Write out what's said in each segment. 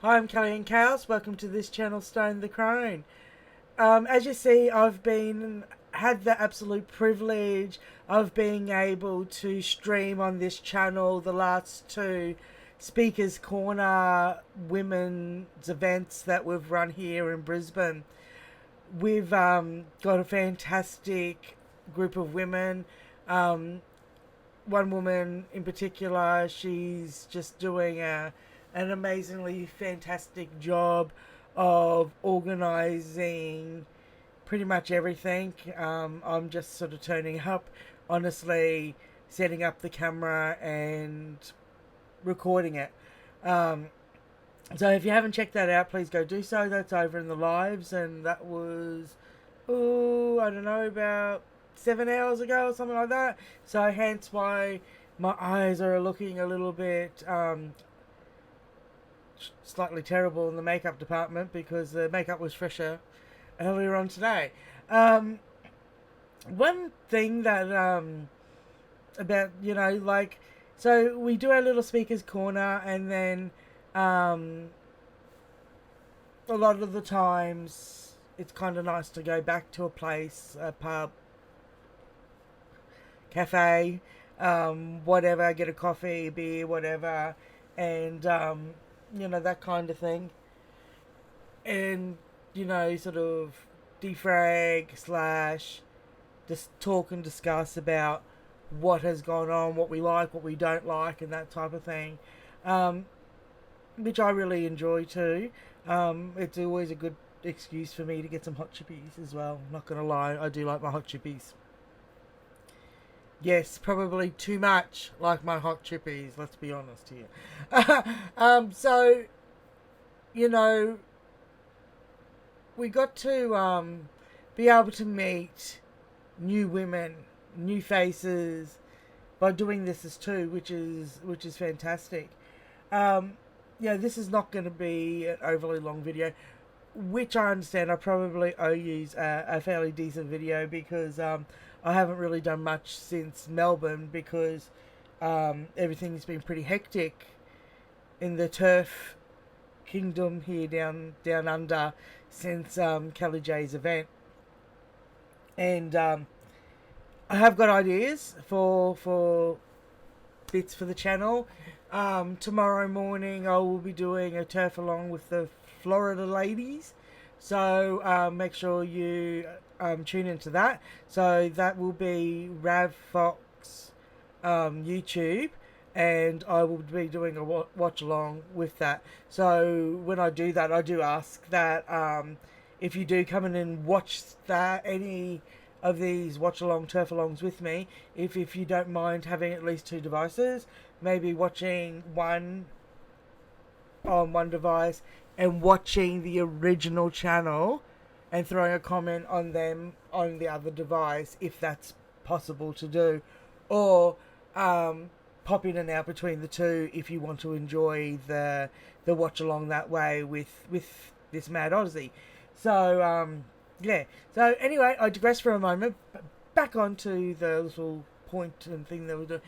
Hi, I'm Kelly and Chaos. Welcome to this channel, Stone the Crone. As you see, I've been had the absolute privilege of being able to stream on this channel the last two Speakers Corner women's events that we've run here in Brisbane. We've got a fantastic group of women. Um, One woman in particular, she's just doing an amazingly fantastic job of organizing pretty much everything. I'm just sort of turning up, honestly, setting up the camera and recording it. Um, so if you haven't checked that out, please go do so. That's over in the lives, and that was, oh, I don't know, about 7 hours ago or something like that. So hence why my eyes are looking a little bit slightly terrible in the makeup department because the makeup was fresher earlier on today. One thing that about so we do our little speakers corner, and then a lot of the times it's kind of nice to go back to a place, a pub, cafe, whatever, get a coffee, beer, whatever, and that kind of thing, and sort of defrag slash just talk and discuss about what has gone on, what we like, what we don't like, and that type of thing, which I really enjoy too. It's always a good excuse for me to get some hot chippies as well. Not gonna lie, I do like my hot chippies. Yes, probably too much like my hot chippies, let's be honest here. So, you know, we got to be able to meet new women, new faces by doing this as too, which is fantastic. This is not going to be an overly long video, which I understand. I probably owe you a fairly decent video because I haven't really done much since Melbourne because everything's been pretty hectic in the turf kingdom here down under since Kelly J's event, and I have got ideas for bits for the channel. Tomorrow morning I will be doing a turf along with the Florida ladies, so make sure you tune into that. So that will be Rav Fox YouTube, and I will be doing a watch along with that. So when I do that, I do ask that if you do come in and watch that any of these watch along turf alongs with me, if you don't mind having at least two devices, maybe watching one on one device and watching the original channel and throwing a comment on them on the other device if that's possible to do, or pop in and out between the two if you want to enjoy the watch along that way with this mad Aussie. So yeah. So anyway, I digress for a moment. Back onto the little point and thing that we do.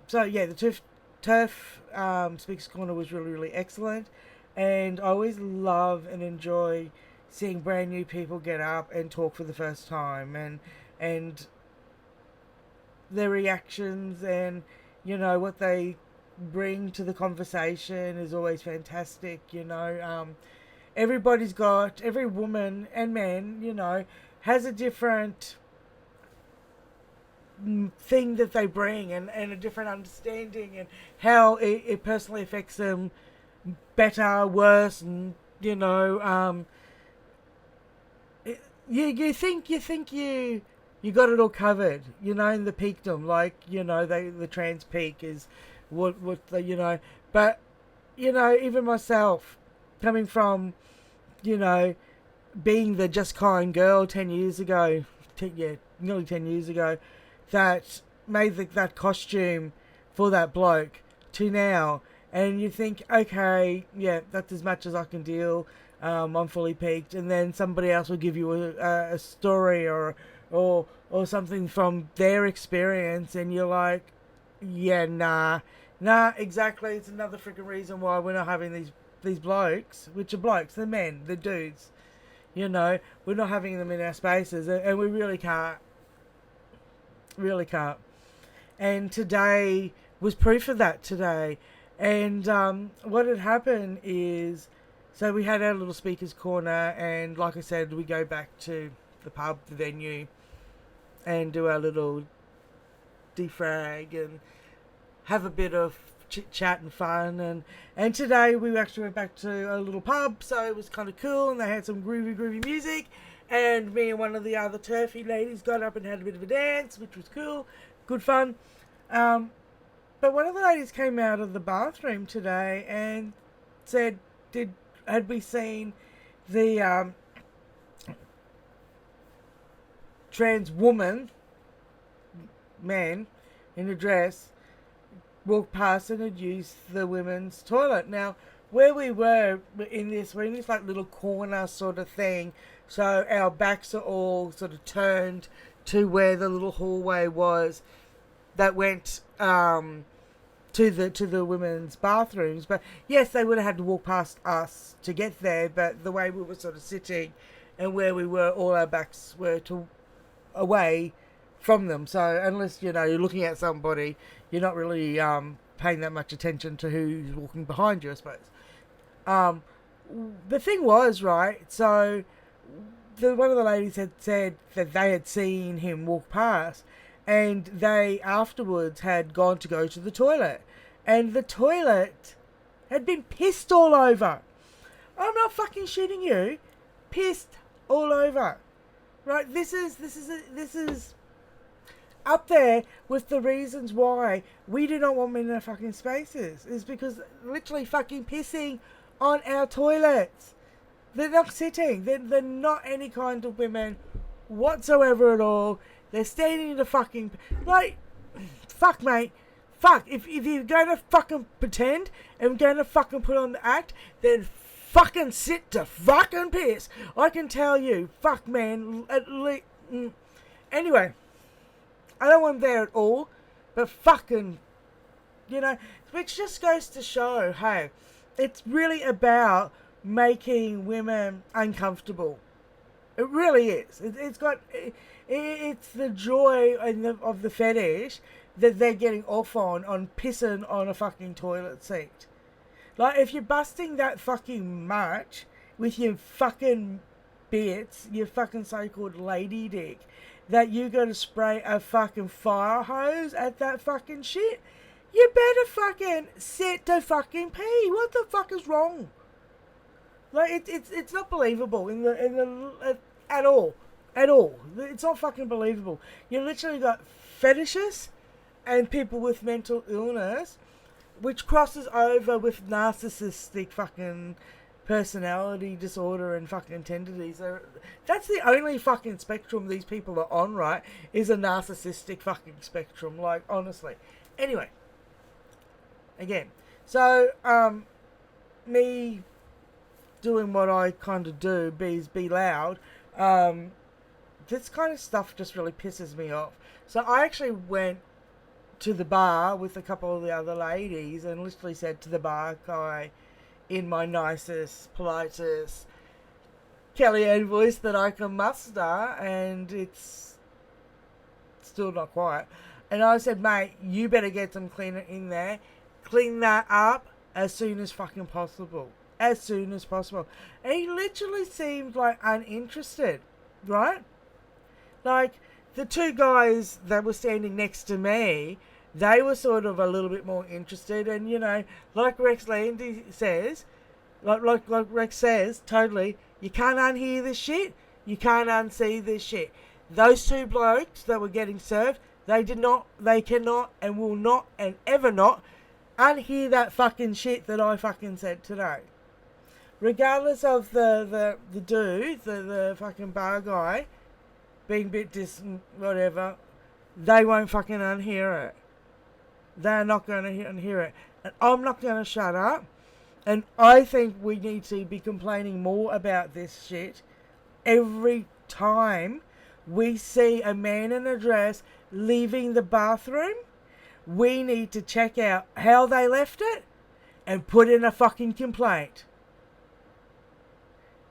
So yeah, the turf Speakers Corner was really excellent, and I always love and enjoy seeing brand new people get up and talk for the first time, and their reactions and what they bring to the conversation is always fantastic. Every woman and man, has a different thing that they bring, and a different understanding, and how it personally affects them better, worse, and you think you got it all covered, in the peakdom, like the trans peak is what the but even myself, coming from being the just kind girl 10 years ago, nearly 10 years ago, that made that costume for that bloke, to now, and you think, okay, yeah, that's as much as I can deal. I'm fully peaked, and then somebody else will give you a story or something from their experience, and you're like, yeah, nah, exactly. It's another freaking reason why we're not having these these blokes, which are blokes, they're men, they're dudes. You know, we're not having them in our spaces, and we really can't. Really can't. And today was proof of that today. And what had happened is, so we had our little speakers corner, and like I said, we go back to the pub, the venue, and do our little defrag and have a bit of chit chat and fun. And today we actually went back to a little pub, so it was kind of cool, and they had some groovy music. And me and one of the other turfy ladies got up and had a bit of a dance, which was cool, good fun. But one of the ladies came out of the bathroom today and said, had we seen the trans woman, man, in a dress, walk past and had used the women's toilet. Now, where we were we're in this like little corner sort of thing, so our backs are all sort of turned to where the little hallway was that went to the women's bathrooms. But yes, they would have had to walk past us to get there, but the way we were sort of sitting and where we were, all our backs were away from them. So unless, you know, you're looking at somebody, you're not really paying that much attention to who's walking behind you, I suppose. The thing was, right, so one of the ladies had said that they had seen him walk past, and they afterwards had gone to go to the toilet, and the toilet had been pissed all over. I'm not fucking shitting you. Pissed all over. Right, this is up there with the reasons why we do not want men in our fucking spaces. Is because literally fucking pissing on our toilets. They're not sitting. They're not any kind of women whatsoever at all. They're standing in the fucking... Like, fuck, mate. Fuck. If you're going to fucking pretend and going to fucking put on the act, then fucking sit to fucking piss. I can tell you. Fuck, man. At least... Anyway. I don't want them there at all. But fucking... You know, which just goes to show, hey, it's really about making women uncomfortable. It really is. It's the joy of the fetish that they're getting off on pissing on a fucking toilet seat. Like, if you're busting that fucking much with your fucking bits, your fucking so-called lady dick, that you're going to spray a fucking fire hose at that fucking shit, you better fucking sit to fucking pee. What the fuck is wrong? Like, it's not believable at all. At all. It's not fucking believable. You literally got fetishes and people with mental illness, which crosses over with narcissistic fucking personality disorder and fucking tendencies. That's the only fucking spectrum these people are on, right? Is a narcissistic fucking spectrum. Like, honestly. Anyway. Again. So, me doing what I kind of do, be loud, this kind of stuff just really pisses me off. So I actually went to the bar with a couple of the other ladies and literally said to the bar guy in my nicest, politest Kellyanne voice that I can muster, and it's still not quiet. And I said, mate, you better get some cleaner in there. Clean that up as soon as fucking possible. As soon as possible. And he literally seemed like uninterested, right? Like, the two guys that were standing next to me, they were sort of a little bit more interested. And, you know, like Rex Landy says, like Rex says, totally, you can't unhear this shit, you can't unsee this shit. Those two blokes that were getting served, they cannot and will not and ever not unhear that fucking shit that I fucking said today. Regardless of the dude, the fucking bar guy, being a bit distant, whatever, they won't fucking unhear it. They're not going to unhear it. And I'm not going to shut up. And I think we need to be complaining more about this shit every time we see a man in a dress leaving the bathroom. We need to check out how they left it and put in a fucking complaint.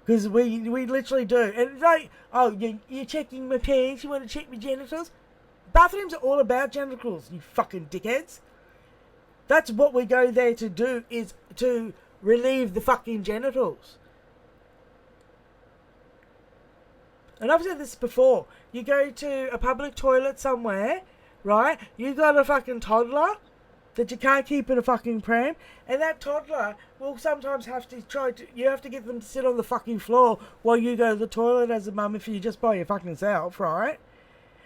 Because we literally do. And it's like, oh, you're checking my pants, you want to check my genitals? Bathrooms are all about genitals, you fucking dickheads. That's what we go there to do, is to relieve the fucking genitals. And I've said this before. You go to a public toilet somewhere, right? You got a fucking toddler that you can't keep in a fucking pram, and that toddler will sometimes have to you have to get them to sit on the fucking floor while you go to the toilet as a mum if you're just by your fucking self, right?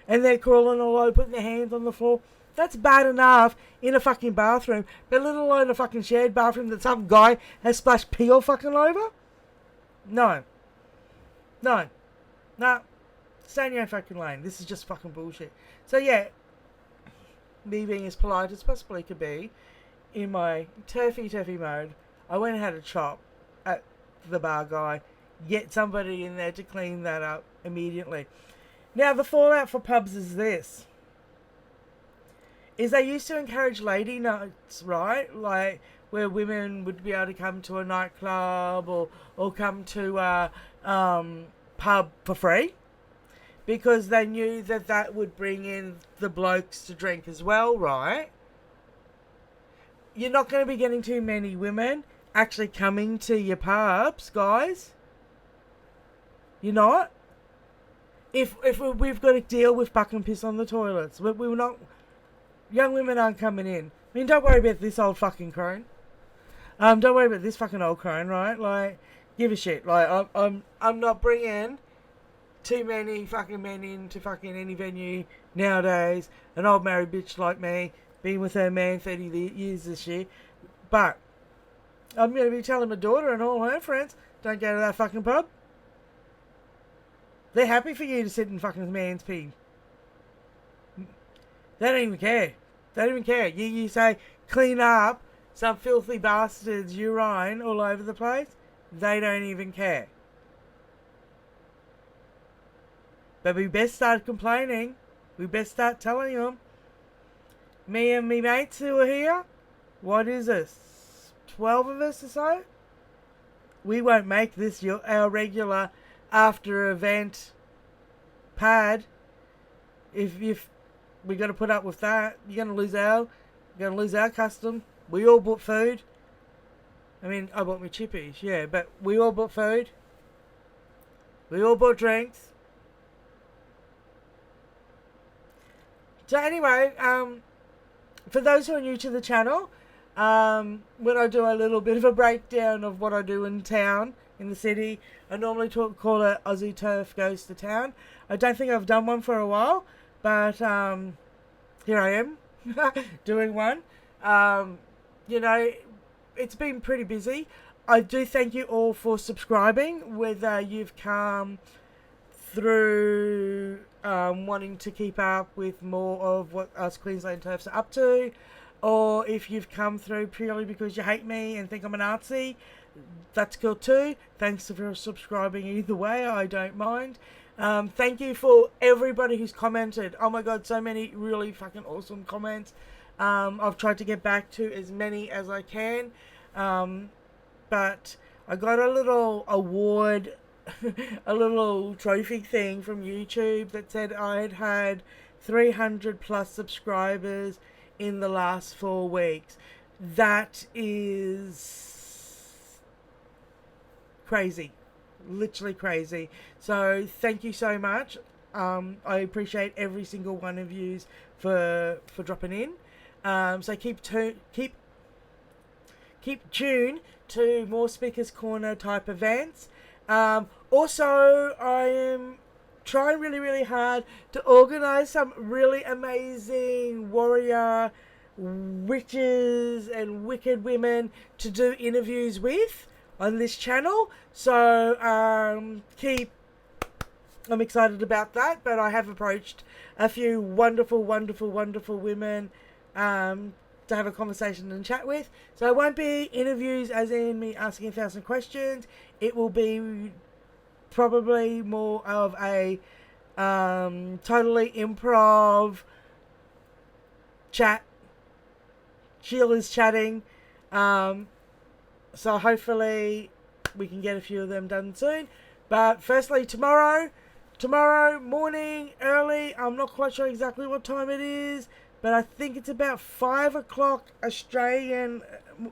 And they're crawling all over, putting their hands on the floor. That's bad enough in a fucking bathroom, but let alone a fucking shared bathroom that some guy has splashed pee all fucking over? No. No. Nah. Stay in your own fucking lane. This is just fucking bullshit. So yeah, me being as polite as possibly could be, in my turfy mode, I went and had a chop at the bar guy, get somebody in there to clean that up immediately. Now the fallout for pubs is this. Is they used to encourage lady nights, right? Like, where women would be able to come to a nightclub or come to a pub for free. Because they knew that would bring in the blokes to drink as well, right? You're not going to be getting too many women actually coming to your pubs, guys. You're not. If we've got to deal with buck and piss on the toilets, we're not. Young women aren't coming in. I mean, don't worry about this old fucking crone. Don't worry about this fucking old crone, right? Like, give a shit. Like, I'm not bringing too many fucking men into fucking any venue nowadays. An old married bitch like me, been with her man 30 years this year. But I'm going to be telling my daughter and all her friends, don't go to that fucking pub. They're happy for you to sit in fucking man's pee. They don't even care. They don't even care. You say, clean up some filthy bastard's urine all over the place. They don't even care. But we best start complaining. We best start telling them. Me and me mates who are here, what is this? 12 of us or so? We won't make this our regular after event pad. If we got to put up with that, you're gonna lose our custom. We all bought food. I mean, I bought my chippies, yeah, but we all bought food. We all bought drinks. So anyway, for those who are new to the channel, when I do a little bit of a breakdown of what I do in town, in the city, I normally call it Aussie Terf Goes to Town. I don't think I've done one for a while, but here I am doing one. You know, it's been pretty busy. I do thank you all for subscribing, whether you've come through wanting to keep up with more of what us Queensland Turfs are up to, or if you've come through purely because you hate me and think I'm a Nazi, that's cool too. Thanks for subscribing either way, I don't mind. Thank you for everybody who's commented. Oh my god, so many really fucking awesome comments. I've tried to get back to as many as I can, but I got a little award, a little trophy thing from YouTube that said I'd had 300 plus subscribers in the last 4 weeks. That is crazy. Literally crazy. So thank you so much. I appreciate every single one of you for dropping in. So keep tuned to more Speakers Corner type events. Also, I am trying really hard to organise some really amazing warrior witches and wicked women to do interviews with on this channel. So I'm excited about that, but I have approached a few wonderful women to have a conversation and chat with. So it won't be interviews as in me asking 1,000 questions. It will be probably more of a totally improv chat. Sheila's chatting. So hopefully we can get a few of them done soon. But firstly, tomorrow morning, early, I'm not quite sure exactly what time it is, but I think it's about 5 o'clock Australian,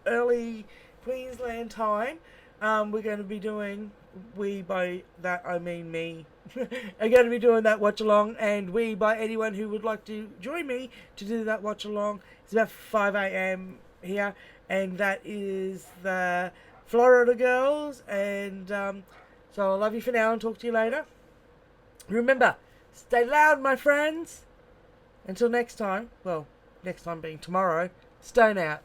early Queensland time. We're going to be doing, we by that I mean me, are going to be doing that watch along, and we by anyone who would like to join me to do that watch along. It's about 5 a.m. here, and that is the Florida Girls, and so I love you for now and talk to you later. Remember, stay loud, my friends. Until next time, well, next time being tomorrow, stone out.